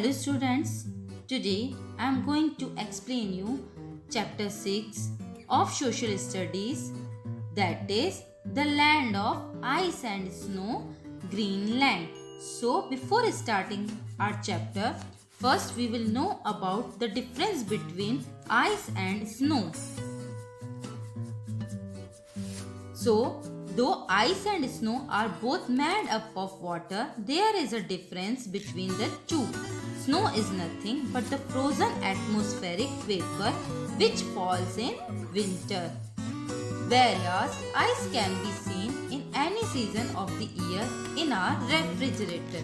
Hello students, today I am going to explain you chapter 6 of social studies, that is the land of ice and snow, Greenland. So before starting our chapter, first we will know about the difference between ice and snow. So, though ice and snow are both made up of water, there is a difference between the two. Snow is nothing but the frozen atmospheric vapor which falls in winter, whereas ice can be seen in any season of the year in our refrigerator.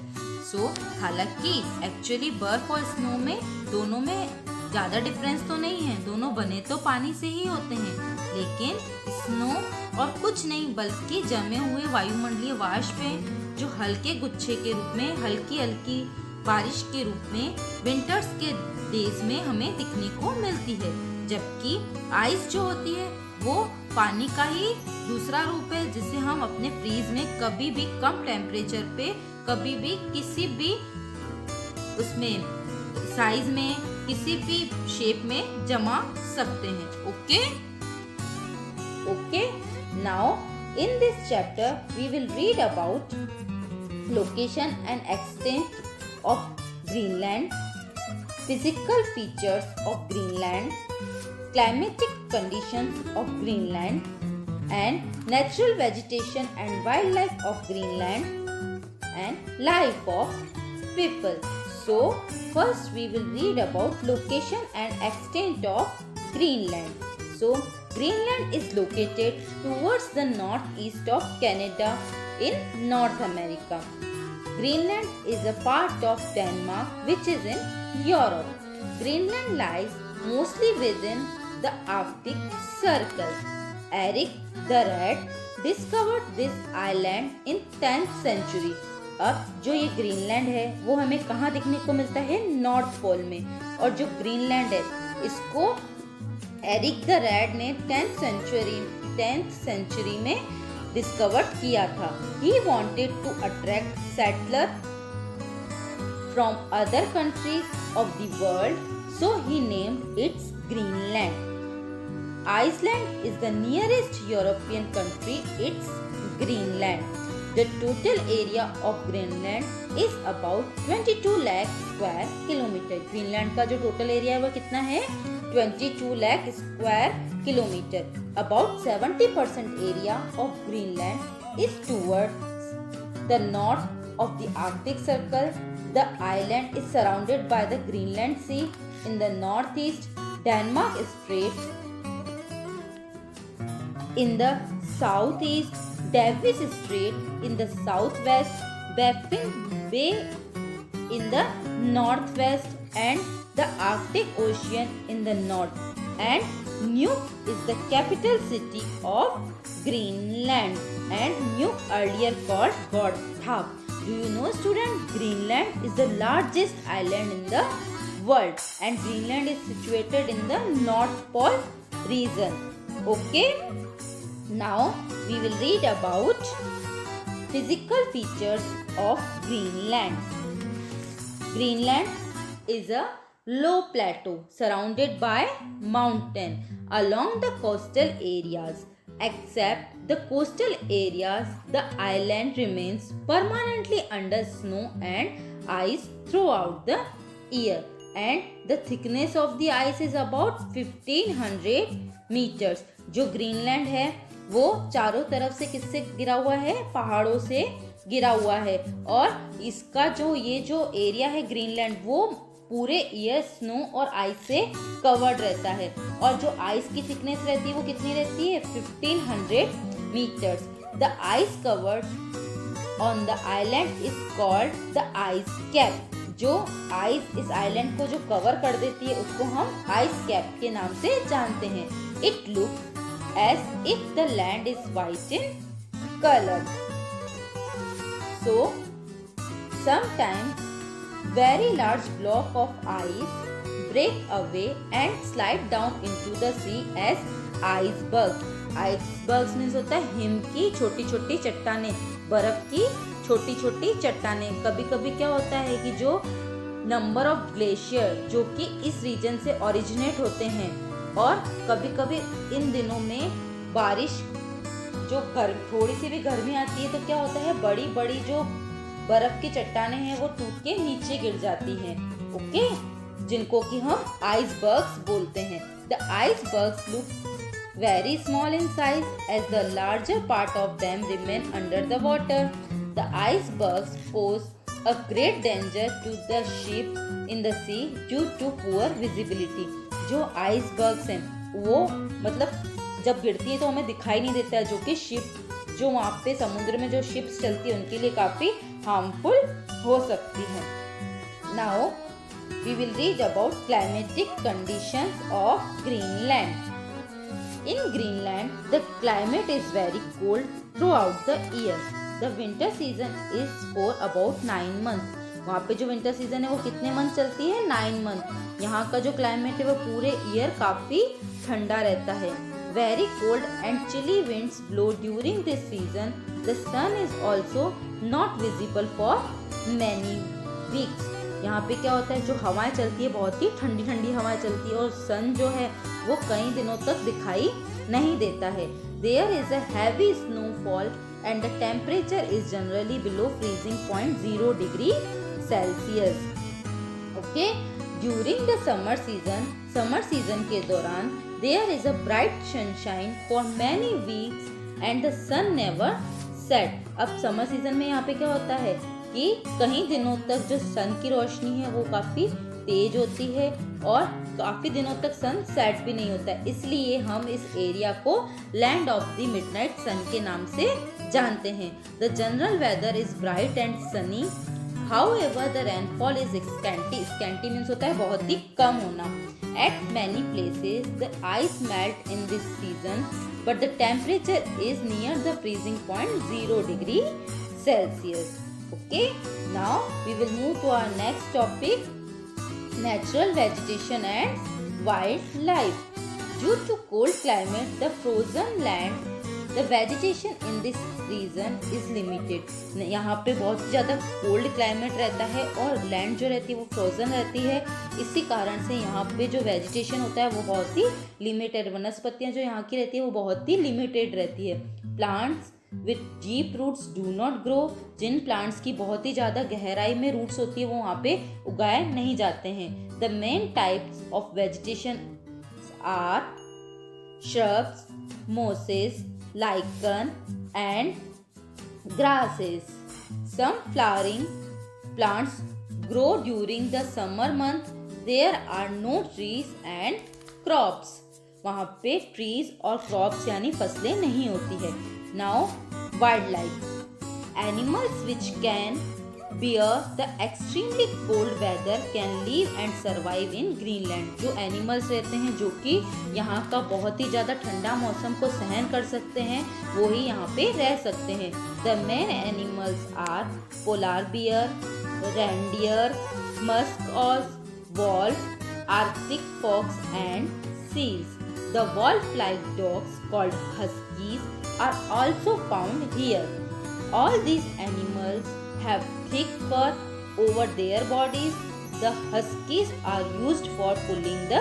So, हालांकि actually बर्फ और snow में दोनों में ज़्यादा difference तो नहीं है, दोनों बने तो पानी से ही होते हैं, लेकिन स्नो और कुछ नहीं बल्कि जमे हुए वायुमंडलीय वाष्प हैं जो हल्के गुच्छे के रूप में, हल्की हल्की बारिश के रूप में विंटर्स के डेज में हमें दिखने को मिलती है, जबकि आइस जो होती है वो पानी का ही दूसरा रूप है जिसे हम अपने फ्रीज में कभी भी कम टेम्परेचर पे कभी भी किसी भी उसमें साइज में किसी भी शेप में जमा सकते हैं. Okay now in this chapter we will read about location and extent of Greenland, physical features of Greenland, climatic conditions of Greenland and natural vegetation and wildlife of Greenland and life of people. So first we will read about location and extent of Greenland. So Greenland is located towards the northeast of Canada in North America. Greenland is a part of Denmark which is in Europe. Greenland lies mostly within the Arctic Circle. Eric the Red discovered this island in 10th century. अब जो ये Greenland है वो हमें कहाँ दिखने को मिलता है? नॉर्थ पोल में. और जो ग्रीनलैंड है इसको एरिक द रेड ने 10th सेंचुरी में डिस्कवर किया था. He wanted to attract settlers from other countries of the world, so he named it Greenland. Iceland is the nearest European country. It's Greenland. The total area of Greenland is about 22 lakh square kilometer. Greenland का जो total area है वो कितना है? 22 lakh square kilometer. About 70% area of Greenland is towards the north of the Arctic Circle. The island is surrounded by the Greenland Sea. In the northeast, Denmark Strait. In the southeast, Davis Strait. In the southwest, Baffin Bay. In the northwest, and the Arctic Ocean in the north. And Nuuk is the capital city of Greenland. And Nuuk earlier called Gotthard. Do you know, student? Greenland is the largest island in the world, and Greenland is situated in the North Pole region. Okay, now we will read about physical features of Greenland. Greenland is a low plateau surrounded by mountains along the coastal areas. Except the coastal areas, the island remains permanently under snow and ice throughout the year. And the thickness of the ice is about 1500 meters. जो Greenland है वो चारों तरफ से किससे गिरा हुआ है? पहाड़ों से गिरा हुआ है. और इसका जो एरिया है ग्रीनलैंड वो पूरे ईयर स्नो और आइस से कवर्ड रहता है. और जो आइस की थिकनेस रहती है वो कितनी रहती है? 1500 metres. The ice covered on the island is called the ice cap. जो आइस इस आइलैंड को जो कवर कर देती है उसको हम आइस कैप के नाम से जानते हैं. It looks as if the land is white in colour. So sometimes very large block of ice break away and slide down into the sea as icebergs. Icebergs means होता है him की छोटी छोटी चट्टानें, बर्फ की छोटी छोटी चट्टानें. कभी कभी क्या होता है कि जो नंबर ऑफ ग्लेशियर जो कि इस रीजन से ओरिजिनेट होते हैं। और कभी कभी इन दिनों में बारिश जो थोड़ी सी भी गर्मी आती है तो क्या होता है, बड़ी बड़ी जो बर्फ की चट्टानें हैं वो टूट के नीचे गिर जाती हैं। ओके, जिनको कि हम आइसबर्ग्स बोलते हैं। The icebergs look very small in size as the larger part of them remain under the water. The icebergs pose a great danger to the ships in the sea due to poor visibility. जो icebergs हैं वो मतलब जब गिरती है तो हमें दिखाई नहीं देता है, जो कि शिप जो वहाँ पे समुद्र में जो शिप्स चलती है उनके लिए काफी हार्मफुल हो सकती है। Now we will read about climatic conditions of Greenland. In Greenland, the climate is very cold throughout the year. The winter season is for about 9 months. वहाँ पे जो विंटर सीजन है वो कितने मंथ चलती है? 9 मंथ। यहाँ का जो क्लाइमेट है वो पूरे ईयर काफी ठंडा रहता है। Very cold and chilly winds blow during this season. The sun is also not visible for many weeks. यहाँ पे क्या होता है, जो हवाएं चलती है बहुत ही ठंडी ठंडी हवाएं चलती है और सन जो है वो कई दिनों तक दिखाई नहीं देता है। There is a heavy snowfall and the temperature is generally below freezing point 0 degree Celsius. Okay, during the summer season के दौरान there is a bright sunshine for many weeks and the sun never set. अब summer season में यहाँ पे क्या होता है कि कई दिनों तक जो सन की रोशनी है वो काफी तेज होती है और काफी दिनों तक सन सेट भी नहीं होता है, इसलिए हम इस एरिया को land of the midnight sun के नाम से जानते हैं। The general weather is bright and sunny, however the rainfall is scanty. Scanty means होता है बहुत ही कम होना। At many places the ice melt in this season, but the temperature is near the freezing point 0 degree Celsius. Okay, now we will move to our next topic, natural vegetation and wildlife. Due to cold climate, the frozen land, the vegetation in this region is limited. यहाँ पे बहुत ज़्यादा cold climate रहता है और land जो रहती है वो फ्रोजन रहती है, इसी कारण से यहाँ पे जो वेजिटेशन होता है वो बहुत ही लिमिटेड, वनस्पतियाँ जो यहाँ की रहती है वो बहुत ही लिमिटेड रहती है। Plants with deep roots do not grow, जिन प्लांट्स की बहुत ही ज़्यादा गहराई में रूट्स होती है वो वहाँ पे उगाए नहीं जाते हैं। The main types of vegetation are shrubs, mosses, lichen and grasses. Some flowering plants grow during the summer month. There are no trees and crops. वहाँ पे ट्रीज और क्रॉप्स यानी फसलें नहीं होती है। Now wild life, animals which can bear the extremely cold weather can live and survive in Greenland. जो animals रहते हैं जो कि यहाँ का बहुत ही ज़्यादा ठंडा मौसम को सहन कर सकते हैं वो ही यहाँ पे रह सकते हैं। The main animals are polar bear, reindeer, musk ox, wolf, arctic fox and seals. The wolf-like dogs called huskies are also found here. All these animals have thick fur over their bodies. The huskies are used for pulling the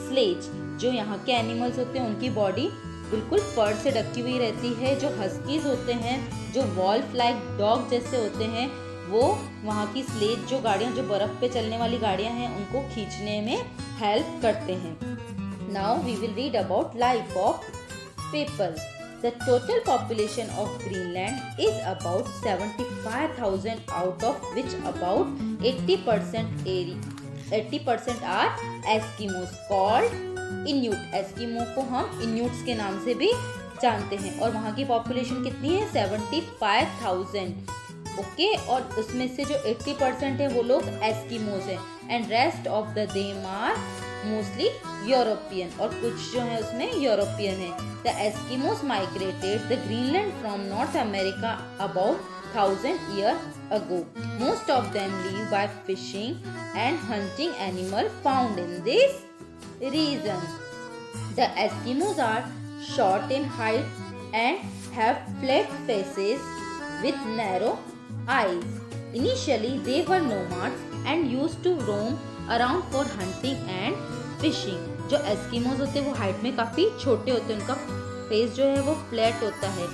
sledge. जो यहाँ के animals होते हैं उनकी body बिल्कुल फर से ढकी हुई रहती है। जो हस्कीज होते हैं, जो वॉल्फ लाइक डॉग जैसे होते हैं, वो वहाँ की स्लेज जो गाड़ियाँ, जो बर्फ पे चलने वाली गाड़ियाँ हैं, उनको खींचने में हेल्प करते हैं। Now we will read about life of people. The total population of Greenland is about 75,000, out of which about 80% are Eskimos called Inuit. Eskimo को हम इन्यूट्स के नाम से भी जानते हैं और वहाँ की पॉपुलेशन कितनी है? 75,000। ओके, और उसमें से जो 80% है वो लोग एस्किमोस हैं and rest of the them are mostly European, और कुछ जो है उसमें यूरोपियन है। The Eskimos migrated the Greenland from North America about 1000 years ago. Most of them live by fishing and hunting animals found in this region. The Eskimos are short in height and have flat faces with narrow eyes. Initially, they were nomads and used to roam around for hunting and fishing. जो Eskimos होते हैं वो height में काफ़ी छोटे होते हैं, उनका फेस जो है वो फ्लैट होता है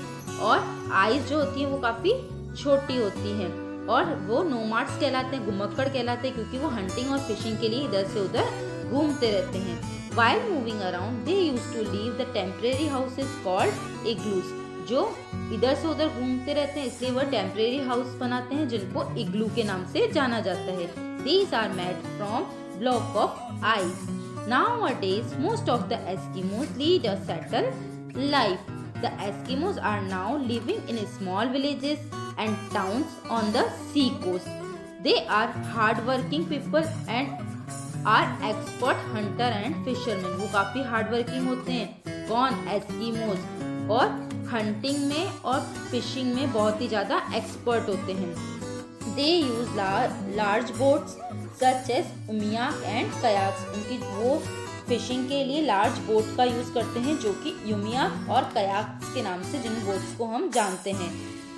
और आईज जो होती हैं वो काफ़ी छोटी होती हैं और वो नोमाड्स कहलाते हैं, घुमक्कड़ कहलाते हैं, क्योंकि वो हंटिंग और फिशिंग के लिए इधर से उधर घूमते रहते हैं. While moving around, they used to leave the temporary houses called igloos. जो इधर से उधर घूमते रहते हैं इसलिए वह टेम्परेरी हाउस बनाते हैं जिनको इग्लू के नाम से जाना जाता है. These are made from block of ice. Nowadays, most of the Eskimos lead a settled life. The Eskimos are now living in small villages and towns on the sea coast. They are hard-working people and are expert hunter and fishermen. वो काफी hard-working होते हैं. कौन? Eskimos. और hunting में और fishing में बहुत ही ज़्यादा एक्सपर्ट होते हैं. They use large boats such as umiak and kayaks. उनकी वो फिशिंग के लिए लार्ज बोट का यूज करते हैं जो कि युमियाक और कयाक्स के नाम से जिन बोट्स को हम जानते हैं.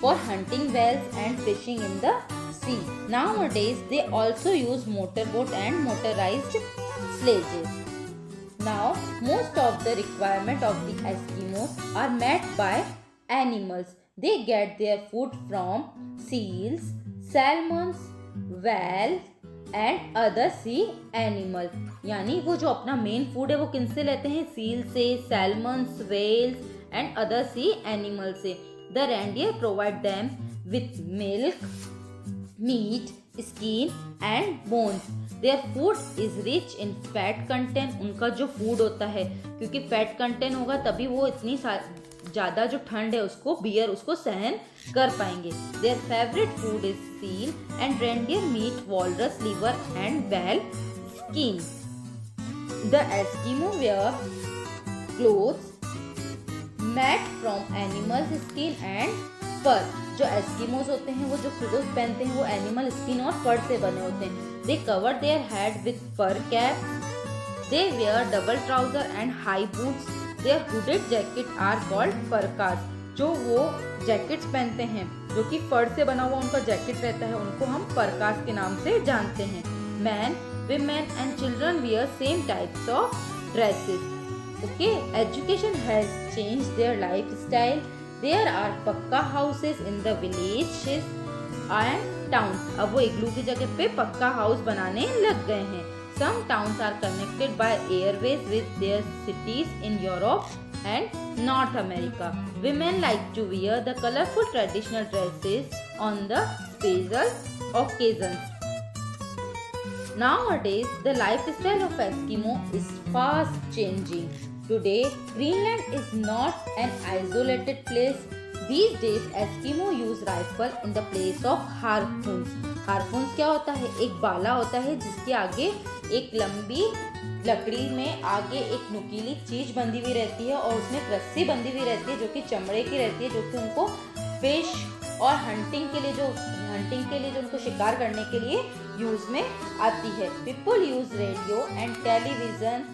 For hunting whales and fishing in the sea. Nowadays they also use motor boat and motorized sledges. Now, most of the requirement of the Eskimos are met by animals. They get their food from seals, salmons, whales and other sea animals. यानी वो जो अपना main food है वो किनसे लेते हैं? Seal से, salmons, whales and other sea animal से. The reindeer provide them with milk, meat, skin and bones. Their food is rich in fat content. उनका जो फूड होता है क्योंकि फैट कंटेंट होगा तभी वो इतनी ज़्यादा जो ठंड है उसको बियर उसको सहन कर पाएंगे. Their favorite food is seal and reindeer meat, walrus liver and whale skin. The Eskimo wear clothes made from animal skin and fur. जो एस्किमोज होते हैं वो जो क्लोथ पहनते हैं वो एनिमल स्किन और फर से बने होते हैं. They cover their head with fur caps. They wear double trouser and high boots. Their hooded jacket are called parkas. जो वो जैकेट्स पहनते हैं जो कि फर से बना हुआ उनका जैकेट रहता है उनको हम परकास के नाम से जानते हैं. Men, women and children wear same types of dresses. Okay, education has changed their lifestyle. There are पक्का houses in the villages and towns. अब वो इग्लू की जगह पे पक्का हाउस बनाने लग गए हैं. Some towns are connected by airways with their cities in Europe and North America. Women like to wear the colorful traditional dresses on the special occasions. Nowadays, the lifestyle of Eskimo is fast changing. Today, Greenland is not an isolated place. These days, Eskimo use rifle in the place of harpoons. Harpoons क्या होता है? एक बाला होता है जिसके आगे एक लंबी लकड़ी में आगे एक नुकीली चीज बंधी हुई रहती है और उसमें एक रस्सी बंधी हुई रहती है जो कि चमड़े की रहती है जो कि उनको फिश और हंटिंग के लिए जो उनको शिकार करने के लिए यूज में आती है. People use radio and television.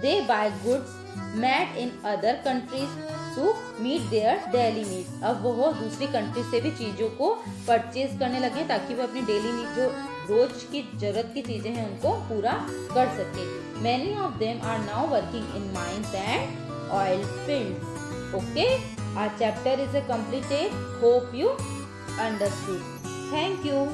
They buy goods made in other countries to meet their daily needs. अब वो दूसरी कंट्री से भी चीज़ों को परचेज करने लगे ताकि वो अपनी डेली नीड जो रोज की जरूरत की चीज़ें हैं उनको पूरा कर सके. Many of them are now working in mines and oil fields. Okay, our chapter is completed. Hope you understood. Thank you.